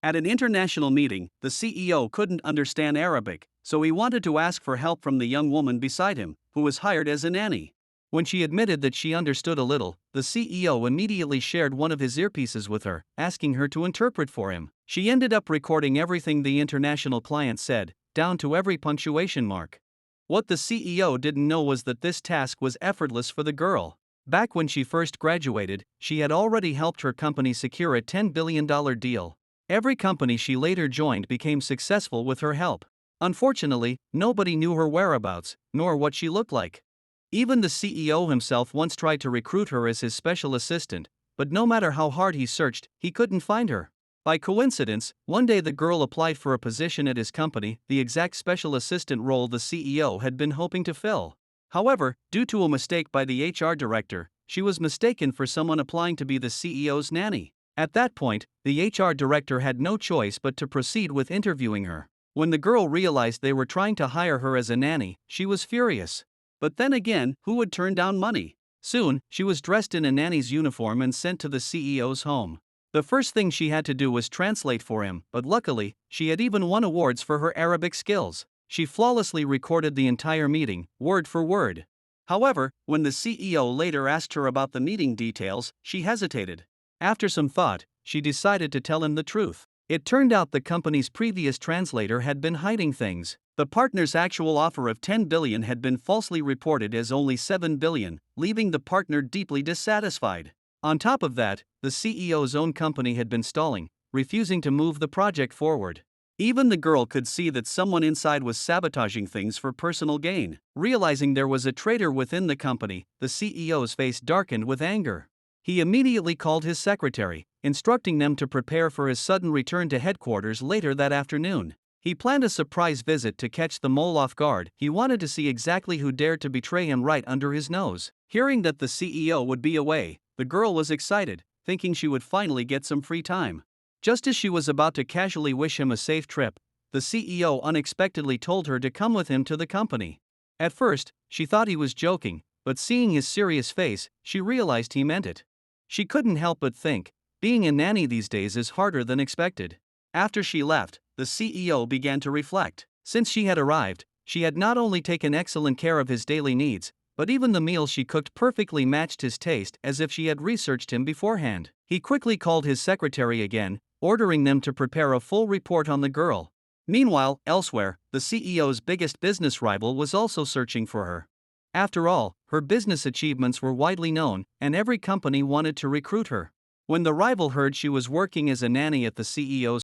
At an international meeting, the CEO couldn't understand Arabic, so he wanted to ask for help from the young woman beside him, who was hired as a nanny. When she admitted that she understood a little, the CEO immediately shared one of his earpieces with her, asking her to interpret for him. She ended up recording everything the international client said, down to every punctuation mark. What the CEO didn't know was that this task was effortless for the girl. Back when she first graduated, she had already helped her company secure a $10 billion deal. Every company she later joined became successful with her help. Unfortunately, nobody knew her whereabouts, nor what she looked like. Even the CEO himself once tried to recruit her as his special assistant, but no matter how hard he searched, he couldn't find her. By coincidence, one day the girl applied for a position at his company, the exact special assistant role the CEO had been hoping to fill. However, due to a mistake by the HR director, she was mistaken for someone applying to be the CEO's nanny. At that point, the HR director had no choice but to proceed with interviewing her. When the girl realized they were trying to hire her as a nanny, she was furious. But then again, who would turn down money? Soon, she was dressed in a nanny's uniform and sent to the CEO's home. The first thing she had to do was translate for him, but luckily, she had even won awards for her Arabic skills. She flawlessly recorded the entire meeting, word for word. However, when the CEO later asked her about the meeting details, she hesitated. After some thought, she decided to tell him the truth. It turned out the company's previous translator had been hiding things. The partner's actual offer of $10 billion had been falsely reported as only $7 billion, leaving the partner deeply dissatisfied. On top of that, the CEO's own company had been stalling, refusing to move the project forward. Even the girl could see that someone inside was sabotaging things for personal gain. Realizing there was a traitor within the company, the CEO's face darkened with anger. He immediately called his secretary, instructing them to prepare for his sudden return to headquarters later that afternoon. He planned a surprise visit to catch the mole off guard. He wanted to see exactly who dared to betray him right under his nose. Hearing that the CEO would be away, the girl was excited, thinking she would finally get some free time. Just as she was about to casually wish him a safe trip, the CEO unexpectedly told her to come with him to the company. At first, she thought he was joking, but seeing his serious face, she realized he meant it. She couldn't help but think, being a nanny these days is harder than expected. After she left, the CEO began to reflect. Since she had arrived, she had not only taken excellent care of his daily needs, but even the meals she cooked perfectly matched his taste, as if she had researched him beforehand. He quickly called his secretary again, ordering them to prepare a full report on the girl. Meanwhile, elsewhere, the CEO's biggest business rival was also searching for her. After all, her business achievements were widely known, and every company wanted to recruit her. When the rival heard she was working as a nanny at the CEO's